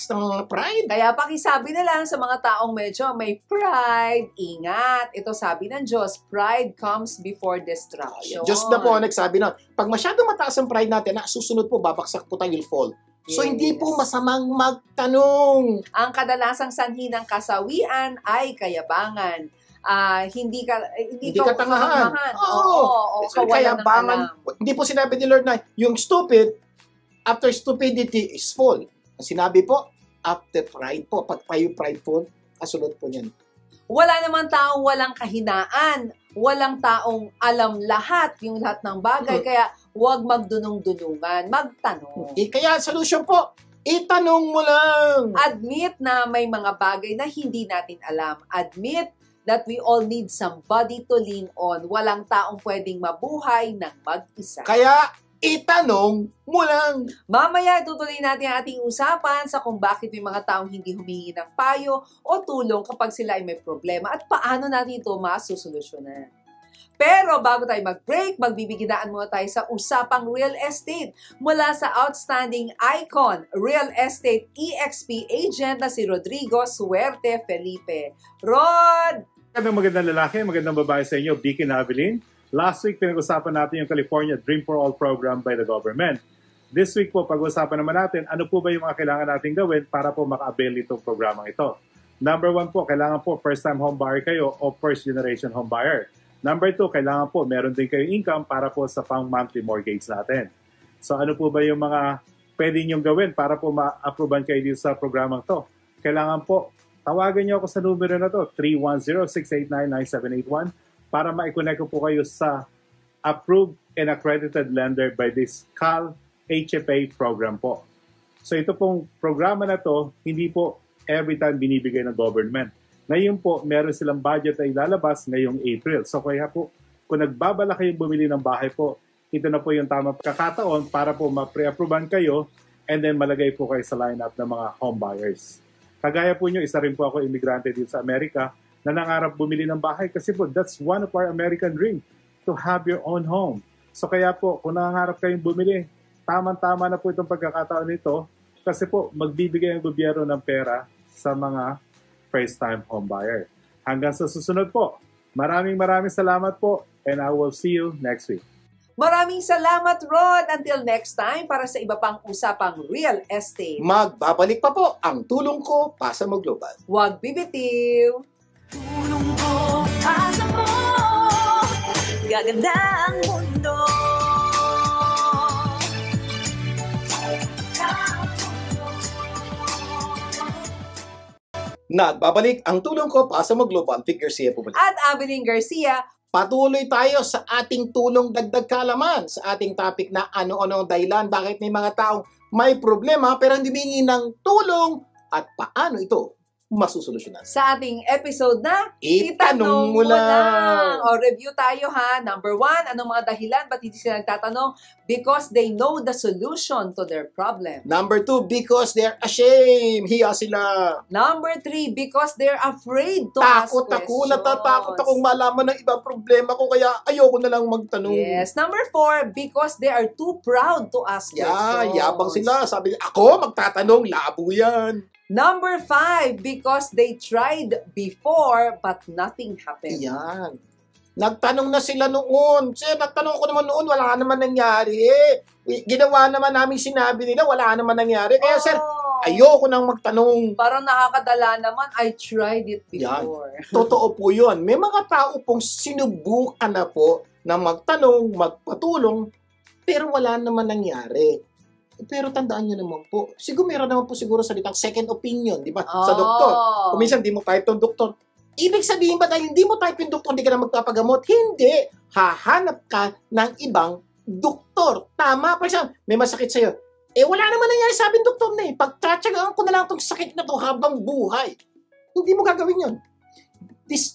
ng pride. Kaya pakisabi na lang sa mga taong medyo may pride, ingat. Ito sabi ng Diyos, pride comes before destruction. Diyos na po ang nagsabi nun. Pag masyadong mataas ang pride natin, susunod po, babaksak po tayo, you'll fall. So, Yes. hindi po masamang magtanong. Ang kadalasang sanhi ng kasawian ay kayabangan. Hindi katangahan. Oo, So, kawalan ng kayabangan. alam. Hindi po sinabi ni Lord na yung stupid, after stupidity is fall. Sinabi po, after pride po. Pag tayo prideful, kasunod po niyan. Wala naman taong walang kahinaan. Walang taong alam lahat, yung lahat ng bagay. Kaya huwag magdunong-dunungan. Magtanong. Kaya solution po, itanong mo lang. Admit na may mga bagay na hindi natin alam. Admit that we all need somebody to lean on. Walang taong pwedeng mabuhay ng mag-isa. Kaya, itanong mo lang. Mamaya, tutuloy natin ang ating usapan sa kung bakit may mga taong hindi humingi ng payo o tulong kapag sila ay may problema at paano natin ito masusolusyonan. Pero bago tayo mag-break, magbibigidaan muna tayo sa usapang real estate mula sa outstanding icon, real estate EXP agent na si Rodrigo Suerte Felipe. Rod! Magandang lalaki, magandang babae sa inyo, Vicky Navilin. Last week, pinag-usapan natin yung California Dream for All program by the government. This week po, pag-usapan naman natin, ano po ba yung mga kailangan natin gawin para po maka-avail itong programang ito. Number 1 po, kailangan po first-time home buyer kayo o first-generation home buyer. Number 2, kailangan po meron din kayong income para po sa pang-monthly mortgage natin. So ano po ba yung mga pwede niyong gawin para po ma-approvean kayo dito sa programang to? Kailangan po, tawagan niyo ako sa numero na to, 310-689-9781 para ma-connect ko po kayo sa approved and accredited lender by this Cal HFA program po. So ito pong programa na to, hindi po every time binibigay ng government. Ngayon po, meron silang budget na ilalabas ngayong April. So kaya po, kung nagbabala kayong bumili ng bahay po, ito na po yung tamang kakataon para po ma-pre-approvean kayo and then malagay po kayo sa lineup ng mga home buyers. Kagaya po nyo, isa rin po ako imigrante dito sa Amerika na nangarap bumili ng bahay kasi po that's one of our American dream, to have your own home. So kaya po, kung nangangarap kayong bumili, tamang-tama na po itong pagkakataon nito kasi po magbibigay ang gobyerno ng pera sa mga first-time home buyer. Hanggang sa susunod po. Maraming salamat po and I will see you next week. Maraming salamat, Rod. Until next time, para sa iba pang usapang real estate. Magbabalik pa po ang tulong ko Pasa Mo Global. Huwag bibitiw. Tulong ko, asa mo, gaganda ang mundo. Nagbabalik ang tulong ko Pasa Mo Global. Vic Garcia po balik. At Abilene Garcia, Patuloy tayo sa ating tulong dagdag kaalaman sa ating topic na ano-ano ang dahilan, bakit may mga taong may problema pero hindi humingi ng tulong at paano ito masusolusyonan. sa ating episode na Itanong mo lang. O review tayo ha. Number 1, anong mga dahilan? Ba't hindi sila nagtatanong? Because they know the solution to their problem. Number 2, because they're ashamed. Hiya sila. Number 3, because they're afraid to Takot ask ako, questions. natatakot akong malaman ng ibang problema ko kaya ayoko na lang magtanong. Yes. Number 4, because they are too proud to ask questions. Yabang sila. Sabi nila, ako magtatanong, labo yan. Number 5, because they tried before but nothing happened. Yan. Nagtanong na sila noon. Sir, nagtanong ako naman noon, wala naman nangyari. Ginawa naman namin sinabi nila, wala naman nangyari. Kaya sir, ayoko nang magtanong. Parang nakakadala naman, I tried it Yan. before. Totoo po yun. May mga tao pong sinubukan na po na magtanong, magpatulong, pero wala naman nangyari. Pero tandaan nyo naman po, siguro meron naman po siguro salitang second opinion, di ba? Sa doktor. Kung minsan di mo type yung doktor, ibig sabihin ba dahil hindi mo type yung doktor, hindi ka na magpapagamot? Hindi. Hahanap ka ng ibang doktor. Tama. For example, may masakit sa'yo. Wala naman nangyari sabi ng doktor na eh. Pagtsatsagaan ko na lang itong sakit na to habang buhay. Hindi mo gagawin yun.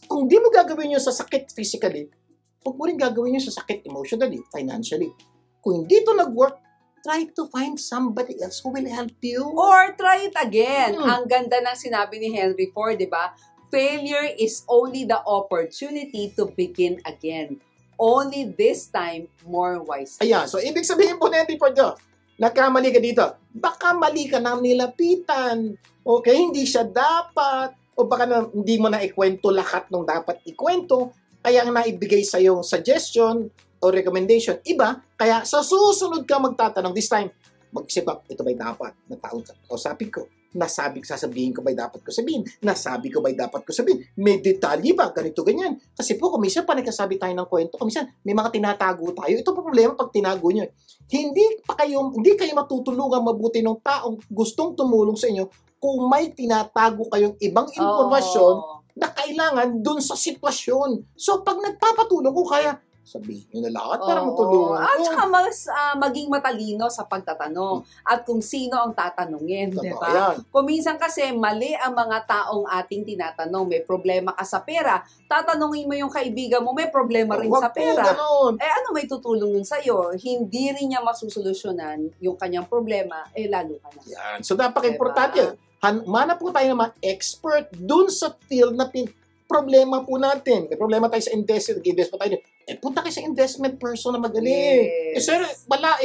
Kung di mo gagawin yun sa sakit physically, huwag mo rin gagawin yun sa sakit emotionally, financially. Kung hindi ito nag-work, try to find somebody else who will help you. Or try it again. Hmm. Ang ganda ng sinabi ni Henry Ford, di ba? Failure is only the opportunity to begin again. Only this time, more wisely. Ayan, so ibig sabihin po na Henry Ford, nagkamali ka dito. Baka mali ka ng nilapitan. Okay, hindi siya dapat. O baka hindi mo na ikwento lahat ng dapat ikwento. Kaya ang naibigay sa yung suggestion o recommendation, iba, kaya sa susunod ka magtatanong, this time, mag-isip ka, ito ba'y dapat na taong kausapin ko? Sasabihin ko ba'y dapat ko sabihin? Nasabi ko ba'y dapat ko sabihin? May detalye ba? Ganito, ganyan. Kasi po, kuminsan pa nagkasabi tayo ng kwento, kuminsan may mga tinatago tayo. Ito po problema pag tinago nyo. Hindi kayo matutulungan mabuti ng taong gustong tumulong sa inyo kung may tinatago kayong ibang impormasyon na kailangan dun sa sitwasyon. So, pag nagpapatulong ko, kaya sabihin nyo na lahat para matulungan At ko. saka maging matalino sa pagtatanong at kung sino ang tatanungin, di Totoo ba? yan. Kung minsan kasi mali ang mga taong ating tinatanong, may problema ka sa pera, tatanungin mo yung kaibigan mo, may problema rin Huwag sa po pera. ganon. Ano may tutulong yun sa'yo? Hindi rin niya masusolusyonan yung kanyang problema, lalo ka na. Yan. So, napaka-importante. Manap po tayo ng mga expert dun sa field na problema po natin. May problema tayo sa investment, nag-invest pa tayo. Punta kayo sa investment person na magaling. Yes. Sir, wala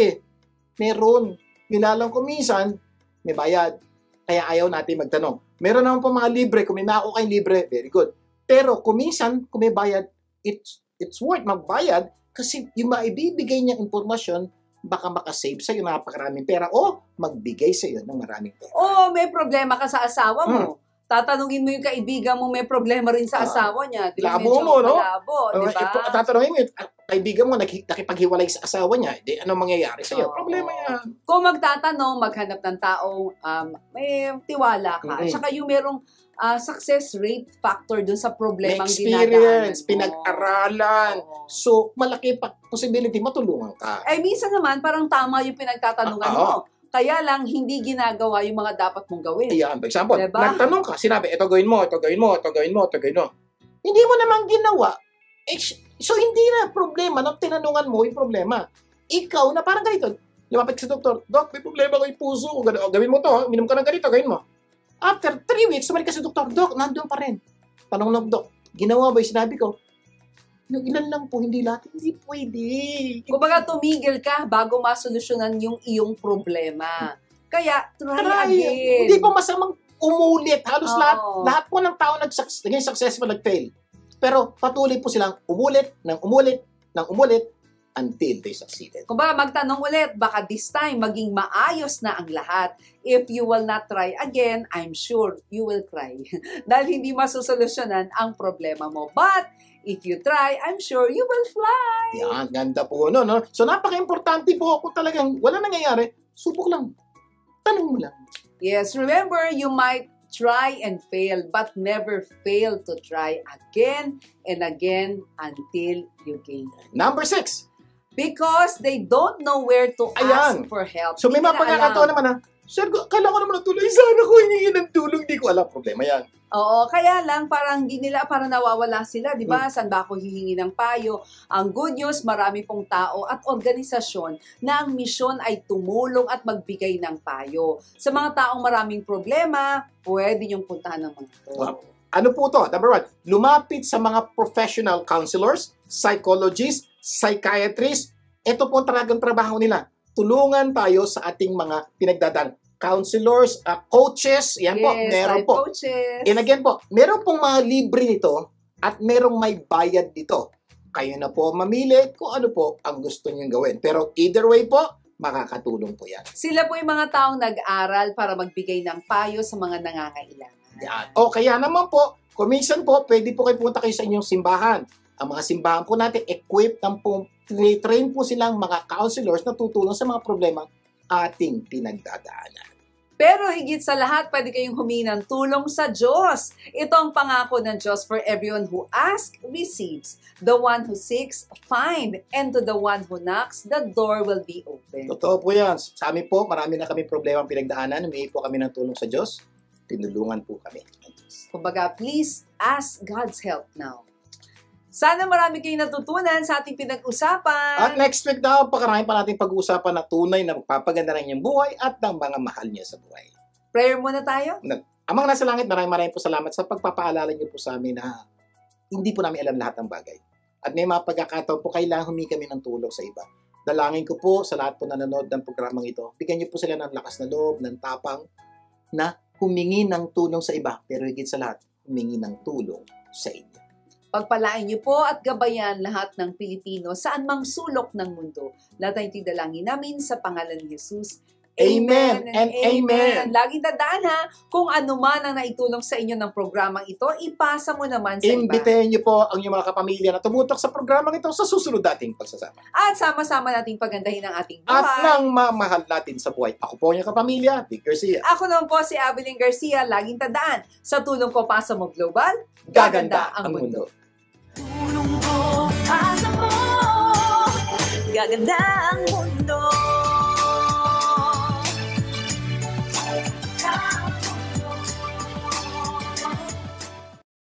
Meron. Yun lang kung minsan, may bayad. Kaya ayaw natin magtanong. Meron naman po mga libre. Kung may mako kayong libre, very good. Pero kung minsan, kung may bayad, it's worth magbayad kasi yung maibibigay niyang impormasyon, baka makasave sa'yo napakaraming pera o magbigay sa'yo ng maraming pera. May problema ka sa asawa mo. Tatanungin mo yung kaibigan mo, may problema rin sa asawa niya. Di ba? Labo Medyo mo, no? malabo, di ba? Tatanungin mo, kaibigan mo, nakipaghiwalay sa asawa niya, anong mangyayari sa'yo? Oo. Problema yan. Kung magtatanong, maghanap ng taong may tiwala ka. Mm-mm. Tsaka yung merong success rate factor dun sa May problemang experience, dinadaanan mo. pinag-aralan. Oo. So, malaki possibility matulungan ka. Minsan naman, parang tama yung pinagtatanungan mo. Kaya lang, hindi ginagawa yung mga dapat mong gawin. Ayan, for example, Diba? nagtanong ka, sinabi, ito gawin mo, ito gawin mo, ito gawin mo, ito gawin mo. Hindi mo naman ginawa. So, hindi na problema nang tinanungan mo yung problema. Ikaw na parang ganito, lumapit sa doktor, Dok, may problema ko yung puso ko, gawin mo to, minum ka ng ganito, gawin mo. After 3 weeks, sumalik ka sa doktor, Dok, nandun pa rin. Tanong ng Dok, ginawa ba yung sinabi ko? Yung ilan lang po, hindi lahat. Hindi pwede. Kumbaga, tumigil ka bago masolusyonan yung iyong problema. Kaya, try Aray, again. hindi pa masamang umulit. Halos Oo. lahat po ng tao naging successful, nag-fail. Pero patuloy po silang umulit, until they succeeded. Kumbaga, magtanong ulit, baka this time maging maayos na ang lahat. If you will not try again, I'm sure you will cry. Dahil hindi masusolusyonan ang problema mo. But, if you try, I'm sure you will fly. Yan, ganda po. No? So, napaka-importante po kung talagang wala nangyayari, subok lang. Tanong mo lang. Yes, remember, you might try and fail, but never fail to try again and again until you gain it. Number 6. Because they don't know where to ask Ayan. for help. So, may Hindi mga nila pagkakataon alam. naman Sir, kailangan ko naman ng tulong. Sana ko hingi ng tulong. Di ko alam. Problema yan. Oo, kaya lang parang hindi nila, parang nawawala sila, di ba? Saan ba ako hihingi ng payo? Ang good news, marami pong tao at organisasyon na ang misyon ay tumulong at magbigay ng payo. Sa mga taong maraming problema, pwede niyong puntahan ng mga ito. Wow. Ano po to? Number 1, lumapit sa mga professional counselors, psychologists, psychiatrists. Ito po ang talagang trabaho nila. Tulungan tayo sa ating mga pinagdadaan. Counselors, coaches, yan po, meron life po. coaches. And again po, meron pong mga libre nito at merong may bayad dito. Kayo na po mamili kung ano po ang gusto niyong gawin. Pero either way po, makakatulong po yan. Sila po yung mga taong nag-aral para magbigay ng payo sa mga nangangailangan. Yan. O kaya naman po, kung minsan po, pwede po kayo punta kayo sa inyong simbahan. Ang mga simbahan po natin, equipped ng po, train po silang mga counselors na tutulong sa mga problema ating pinagdadaanan. Pero higit sa lahat, pwede kayong humingi ng tulong sa Diyos. Ito ang pangako ng Diyos for everyone who asks, receives. The one who seeks, find. And to the one who knocks, the door will be open. Totoo po yan. Sa amin po, marami na kami problema ang pinagdaanan. Humingi po kami ng tulong sa Diyos. Tinulungan po kami ng Diyos. Kumbaga, please ask God's help now. Sana marami kayong natutunan sa ating pinag-usapan. At next week daw, pakarami pa natin pag-uusapan na tunay na magpapaganda ng inyong buhay at ng mga mahal niyo sa buhay. Prayer muna tayo. Amang nasa langit, maraming po salamat sa pagpapaalala niyo po sa amin na hindi po namin alam lahat ng bagay. At may mga pagkakataon po, kailangan humingi kami ng tulong sa iba. Dalangin ko po sa lahat po na nanonood ng programang ito, bigyan niyo po sila ng lakas na loob, ng tapang, na humingi ng tulong sa iba. Pero higit sa lahat, humingi ng tulong sa inyo. Pagpalain niyo po at gabayan lahat ng Pilipino saan mang sulok ng mundo. Lahat ay tidalangin namin sa pangalan ni Jesus. Amen and amen. Laging tandaan ha, kung ano man ang naitulong sa inyo ng programang ito, ipasa mo naman sa iba. Imbitahin niyo po ang inyong mga kapamilya na tumutok sa programang ito sa susunod nating pagsasama. At sama-sama nating pagandahin ang ating buhay. At nang mamahal natin sa buhay. Ako po ang inyong kapamilya, Vic Garcia. Ako naman po si Abilene Garcia. Laging tandaan, sa tulong ko pasa mo global, Gaganda ang mundo. Tulong ko, asa mo, gaganda ang mundo.